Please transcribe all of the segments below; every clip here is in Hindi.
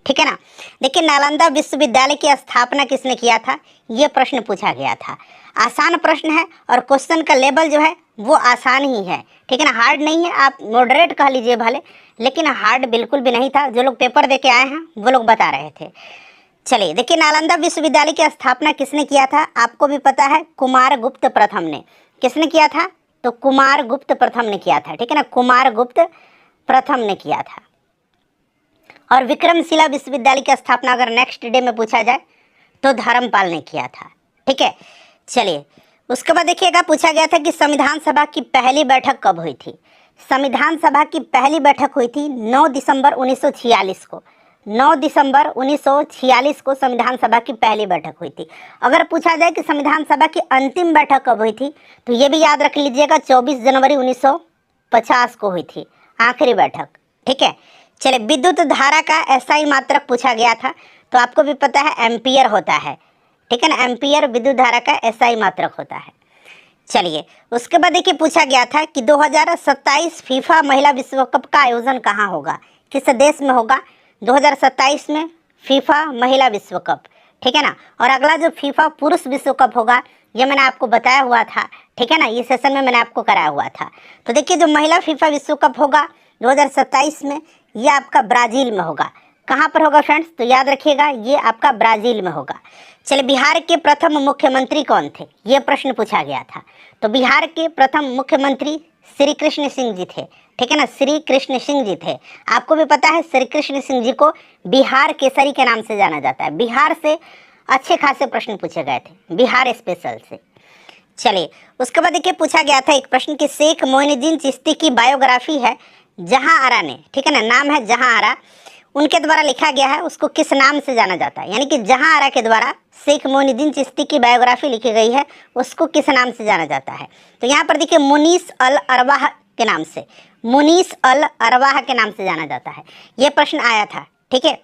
ठीक है ना। देखिए, नालंदा विश्वविद्यालय की स्थापना किसने किया था, ये प्रश्न पूछा गया था। आसान प्रश्न है और क्वेश्चन का लेवल जो है वो आसान ही है, ठीक है ना, हार्ड नहीं है। आप मॉडरेट कह लीजिए भले, लेकिन हार्ड बिल्कुल भी नहीं था। जो लोग पेपर दे के आए हैं वो लोग बता रहे थे। चलिए देखिए, नालंदा विश्वविद्यालय की स्थापना किसने किया था, आपको भी पता है, कुमारगुप्त प्रथम ने। किसने किया था, तो कुमारगुप्त प्रथम ने किया था, ठीक है ना, कुमारगुप्त प्रथम ने किया था। और विक्रमशिला विश्वविद्यालय की स्थापना अगर नेक्स्ट डे में पूछा जाए तो धर्मपाल ने किया था, ठीक है। चलिए उसके बाद देखिएगा, पूछा गया था कि संविधान सभा की पहली बैठक कब हुई थी। संविधान सभा की पहली बैठक हुई थी 9 दिसंबर 1946 को। 9 दिसंबर 1946 को संविधान सभा की पहली बैठक हुई थी। अगर पूछा जाए कि संविधान सभा की अंतिम बैठक कब हुई थी, तो ये भी याद रख लीजिएगा, 24 जनवरी 1950 को हुई थी आखिरी बैठक, ठीक है। चलिए, विद्युत धारा का एसआई मात्रक पूछा गया था, तो आपको भी पता है एम्पियर होता है, ठीक है ना, एम्पियर विद्युत धारा का एसआई मात्रक होता है। चलिए उसके बाद देखिए, पूछा गया था कि 2027 फीफा महिला विश्व कप का आयोजन कहाँ होगा, किस देश में होगा 2027 में फीफा महिला विश्व कप, ठीक है ना। और अगला जो फीफा पुरुष विश्व कप होगा, ये मैंने आपको बताया हुआ था, ठीक है ना, ये सेशन में मैंने आपको कराया हुआ था। तो देखिए, जो महिला फीफा विश्व कप होगा 2027 में, ये आपका ब्राज़ील में होगा। कहाँ पर होगा फ्रेंड्स, तो याद रखिएगा, ये आपका ब्राज़ील में होगा। चलिए, बिहार के प्रथम मुख्यमंत्री कौन थे, ये प्रश्न पूछा गया था। तो बिहार के प्रथम मुख्यमंत्री श्री कृष्ण सिंह जी थे, ठीक है ना, श्री कृष्ण सिंह जी थे। आपको भी पता है, श्री कृष्ण सिंह जी को बिहार केसरी के नाम से जाना जाता है। बिहार से अच्छे खासे प्रश्न पूछे गए थे, बिहार स्पेशल से। चलिए उसके बाद देखिए, पूछा गया था एक प्रश्न कि शेख मोइनुद्दीन चिश्ती की बायोग्राफी है जहां आरा ने, ठीक है ना, नाम है जहां आरा, उनके द्वारा लिखा गया है, उसको किस नाम से जाना जाता है। यानी कि जहां आरा के द्वारा शेख मोइनुद्दीन चिश्ती की बायोग्राफी लिखी गई है, उसको किस नाम से जाना जाता है। तो यहाँ पर देखिए, मुनीस अल अरवाह के नाम से, मुनीस अल अरवाह के नाम से जाना जाता है। ये प्रश्न आया था, ठीक है।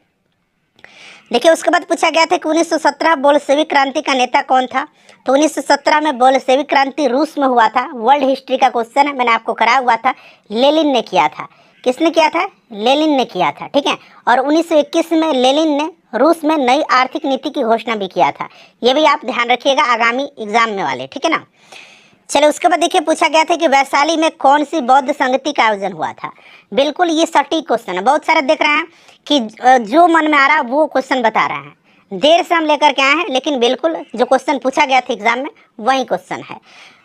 देखिए उसके बाद पूछा गया था कि 1917 बोल्शेविक क्रांति का नेता कौन था। तो 1917 में बोल्शेविक क्रांति रूस में हुआ था। वर्ल्ड हिस्ट्री का क्वेश्चन है, मैंने आपको कराया हुआ था। लेनिन ने किया था। किसने किया था, लेनिन ने किया था, ठीक है। और 1921 में लेनिन ने रूस में नई आर्थिक नीति की घोषणा भी किया था। ये भी आप ध्यान रखिएगा आगामी एग्जाम में वाले, ठीक है ना। चलो उसके बाद देखिए, पूछा गया था कि वैशाली में कौन सी बौद्ध संगति का आयोजन हुआ था। बिल्कुल ये सटीक क्वेश्चन है, बहुत सारे देख रहे हैं कि जो मन में आ रहा है वो क्वेश्चन बता रहे हैं। देर से हम लेकर के आए हैं, लेकिन बिल्कुल जो क्वेश्चन पूछा गया था एग्जाम में वही क्वेश्चन है।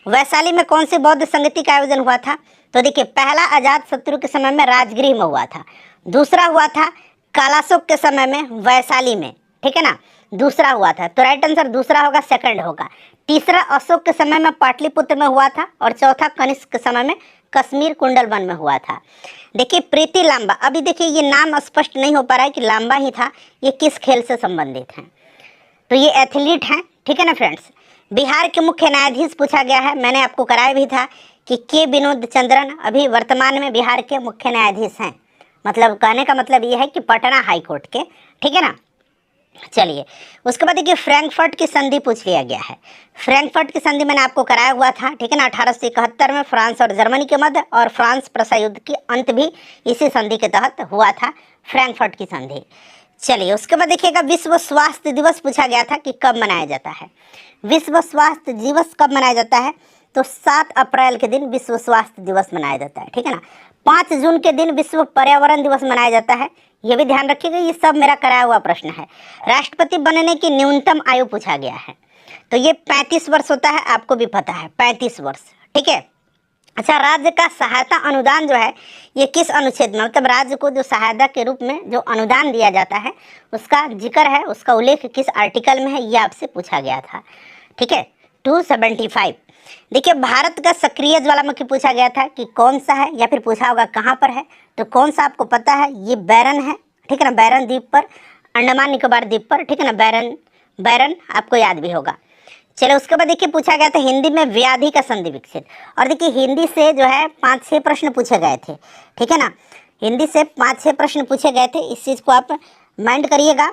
वैशाली में कौन सी बौद्ध संगति का आयोजन हुआ था। तो देखिए, पहला अजात शत्रु के समय में राजगृह में हुआ था। दूसरा हुआ था कालाशोक के समय में वैशाली में, ठीक है ना, दूसरा हुआ था। तो राइट आंसर दूसरा होगा, सेकंड होगा। तीसरा अशोक के समय में पाटलिपुत्र में हुआ था। और चौथा कनिष्क के समय में कश्मीर कुंडलवन में हुआ था। देखिए, प्रीति लांबा, अभी देखिए ये नाम स्पष्ट नहीं हो पा रहा है कि लांबा ही था, ये किस खेल से संबंधित हैं। तो ये एथलीट हैं, ठीक है ना फ्रेंड्स। बिहार के मुख्य न्यायाधीश पूछा गया है, मैंने आपको कराया भी था कि के विनोद चंद्रन अभी वर्तमान में बिहार के मुख्य न्यायाधीश हैं। मतलब कहने का मतलब ये है कि पटना हाई कोर्ट के, ठीक है ना। चलिए उसके बाद देखिए, फ्रैंकफर्ट की संधि पूछ लिया गया है। फ्रैंकफर्ट की संधि मैंने आपको कराया हुआ था, ठीक है ना, 1871 में फ्रांस और जर्मनी के मध्य, और फ्रांस प्रसा युद्ध की अंत भी इसी संधि के तहत हुआ था, फ्रैंकफर्ट की संधि। चलिए उसके बाद देखिएगा, विश्व स्वास्थ्य दिवस पूछा गया था कि कब मनाया जाता है। विश्व स्वास्थ्य दिवस कब मनाया जाता है, तो 7 अप्रैल के दिन विश्व स्वास्थ्य दिवस मनाया जाता है, ठीक है ना। 5 जून के दिन विश्व पर्यावरण दिवस मनाया जाता है, ये भी ध्यान रखिएगा, ये सब मेरा कराया हुआ प्रश्न है। राष्ट्रपति बनने की न्यूनतम आयु पूछा गया है, तो ये 35 वर्ष होता है, आपको भी पता है 35 वर्ष, ठीक है। अच्छा, राज्य का सहायता अनुदान जो है ये किस अनुच्छेद में, मतलब राज्य को जो सहायता के रूप में जो अनुदान दिया जाता है उसका जिक्र है, उसका उल्लेख किस आर्टिकल में है, ये आपसे पूछा गया था, ठीक है, 275। देखिए, भारत का सक्रिय ज्वालामुखी पूछा गया था कि कौन सा है, या फिर पूछा होगा कहाँ पर है। तो कौन सा आपको पता है, ये बैरन है, ठीक है ना, बैरन द्वीप पर, अंडमान निकोबार द्वीप पर, ठीक है ना, बैरन आपको याद भी होगा। चलो उसके बाद देखिए, पूछा गया था हिंदी में व्याधि का संधि विकसित। और देखिए, हिंदी से जो है 5-6 प्रश्न पूछे गए थे, ठीक है ना, हिंदी से 5-6 प्रश्न पूछे गए थे, इस चीज़ को आप माइंड करिएगा।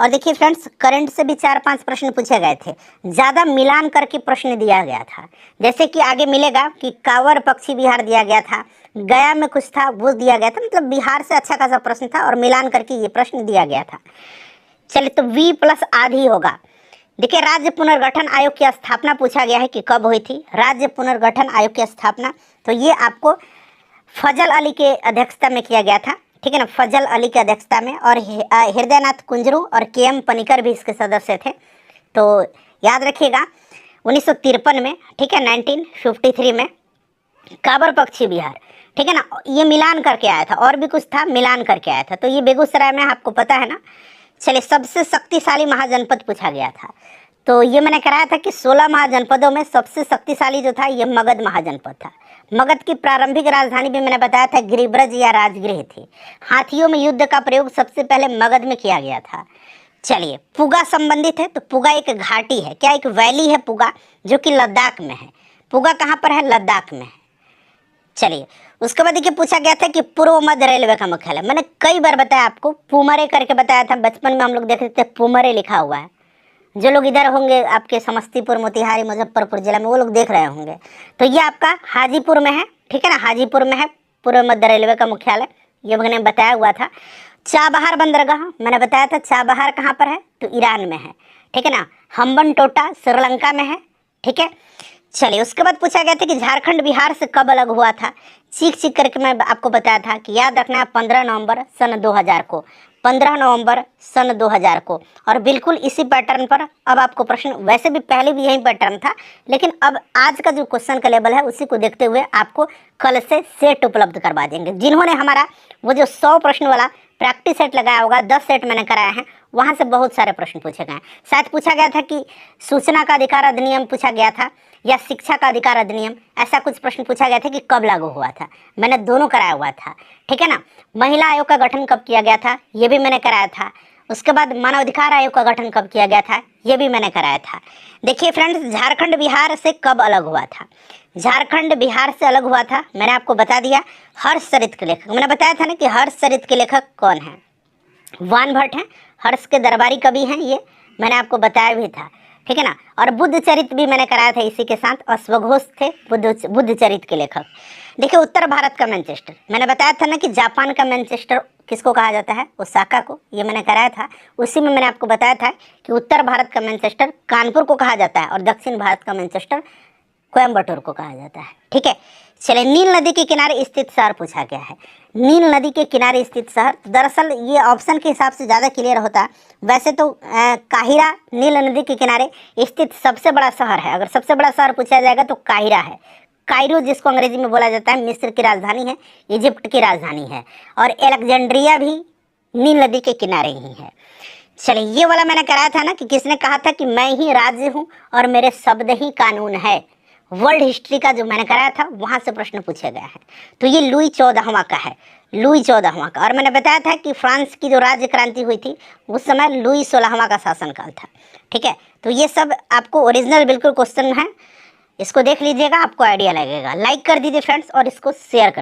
और देखिए फ्रेंड्स, करंट से भी 4-5 प्रश्न पूछे गए थे, ज़्यादा मिलान करके प्रश्न दिया गया था। जैसे कि आगे मिलेगा कि कांवर पक्षी बिहार दिया गया था, गया में कुछ था वो दिया गया था, मतलब बिहार से अच्छा खासा प्रश्न था और मिलान करके ये प्रश्न दिया गया था। चलिए, तो V प्लस आधी होगा। देखिए, राज्य पुनर्गठन आयोग की स्थापना पूछा गया है कि कब हुई थी। राज्य पुनर्गठन आयोग की स्थापना तो ये आपको फजल अली के अध्यक्षता में किया गया था, ठीक है ना, फजल अली की अध्यक्षता में। और हृदयनाथ कुंजरू और KM पनिकर भी इसके सदस्य थे। तो याद रखिएगा 1953 में, ठीक है, 1953 में कांवर पक्षी बिहार, ठीक है ना, ये मिलान करके आया था। और भी कुछ था, मिलान करके आया था। तो ये बेगूसराय में, आपको पता है ना। चलिए, सबसे शक्तिशाली महाजनपद पूछा गया था। तो ये मैंने कराया था कि 16 महाजनपदों में सबसे शक्तिशाली जो था ये मगध महाजनपद था। मगध की प्रारंभिक राजधानी भी मैंने बताया था गिरिब्रज या राजगृह थी। हाथियों में युद्ध का प्रयोग सबसे पहले मगध में किया गया था। चलिए, पुगा संबंधित है। तो पुगा एक घाटी है, क्या एक वैली है पुगा, जो कि लद्दाख में है। पुगा कहाँ पर है? लद्दाख में है। चलिए, उसके बाद देखिए पूछा गया था कि पूर्व मध्य रेलवे का मुख्यालय। मैंने कई बार बताया आपको, पुमरे करके बताया था। बचपन में हम लोग देखते थे पुमरे लिखा हुआ है। जो लोग इधर होंगे आपके समस्तीपुर, मोतिहारी, मुजफ्फरपुर जिला में, वो लोग देख रहे होंगे। तो ये आपका हाजीपुर में है, ठीक है ना, हाजीपुर में है पूर्व मध्य रेलवे का मुख्यालय, ये मैंने बताया हुआ था। चाबहार बंदरगाह मैंने बताया था, चाबहार कहाँ पर है? तो ईरान में है, ठीक है ना। हम्बनटोटा श्रीलंका में है, ठीक है। चलिए, उसके बाद पूछा गया था कि झारखंड बिहार से कब अलग हुआ था। चीख चीख करके मैं आपको बताया था कि याद रखना है 15 नवंबर सन 2000 को, 15 नवंबर सन 2000 को। और बिल्कुल इसी पैटर्न पर अब आपको प्रश्न, वैसे भी पहले भी यही पैटर्न था, लेकिन अब आज का जो क्वेश्चन का लेवल है उसी को देखते हुए आपको कल से सेट उपलब्ध करवा देंगे। जिन्होंने हमारा वो जो 100 प्रश्न वाला प्रैक्टिस सेट लगाया होगा, 10 सेट मैंने कराया है, वहाँ से बहुत सारे प्रश्न पूछे गए हैं। शायद पूछा गया था कि सूचना का अधिकार अधिनियम पूछा गया था या शिक्षा का अधिकार अधिनियम, ऐसा कुछ प्रश्न पूछा गया था कि कब लागू हुआ था। मैंने दोनों कराया हुआ था, ठीक है ना। महिला आयोग का गठन कब किया गया था, ये भी मैंने कराया था। उसके बाद मानवाधिकार आयोग का गठन कब किया गया था, ये भी मैंने कराया था। देखिए फ्रेंड्स, झारखंड बिहार से कब अलग हुआ था। झारखंड बिहार से अलग हुआ था, मैंने आपको बता दिया, हर्षचरित के लेखक। मैंने बताया था ना कि हर्षचरित के लेखक कौन है? वान भट्ट हैं, हर्ष के दरबारी कवि हैं, ये मैंने आपको बताया भी था, ठीक है ना। और बुद्ध चरित भी मैंने कराया था इसी के साथ। और स्वघोष थे बुद्ध चरित के लेखक। देखिए, उत्तर भारत का मैनचेस्टर, मैंने बताया था ना कि जापान का मैनचेस्टर किसको कहा जाता है? ओसाका को, ये मैंने कराया था। उसी में मैंने आपको बताया था कि उत्तर भारत का मैनचेस्टर कानपुर को कहा जाता है और दक्षिण भारत का मैनचेस्टर कोयम्बटूर को कहा जाता है, ठीक है। चलिए, नील नदी के किनारे स्थित शहर पूछा गया है। नील नदी के किनारे स्थित शहर, दरअसल ये ऑप्शन के हिसाब से ज़्यादा क्लियर होता। वैसे तो काहिरा नील नदी के किनारे स्थित सबसे बड़ा शहर है। अगर सबसे बड़ा शहर पूछा जाएगा तो काहिरा है। कायरो, जिसको अंग्रेजी में बोला जाता है, मिस्र की राजधानी है, इजिप्ट की राजधानी है। और एलेक्जेंड्रिया भी नील नदी के किनारे ही है। चलिए, ये वाला मैंने कराया था ना कि किसने कहा था कि मैं ही राज्य हूँ और मेरे शब्द ही कानून है। वर्ल्ड हिस्ट्री का जो मैंने कराया था वहाँ से प्रश्न पूछे गए हैं। तो ये लुई 14वां का है, लुई 14वां का। और मैंने बताया था कि फ्रांस की जो राज्य क्रांति हुई थी उस समय लुई 16वां का शासनकाल था, ठीक है। तो ये सब आपको ओरिजिनल बिल्कुल क्वेश्चन है, इसको देख लीजिएगा, आपको आइडिया लगेगा। लाइक कर दीजिए फ्रेंड्स और इसको शेयर कर दीजिए।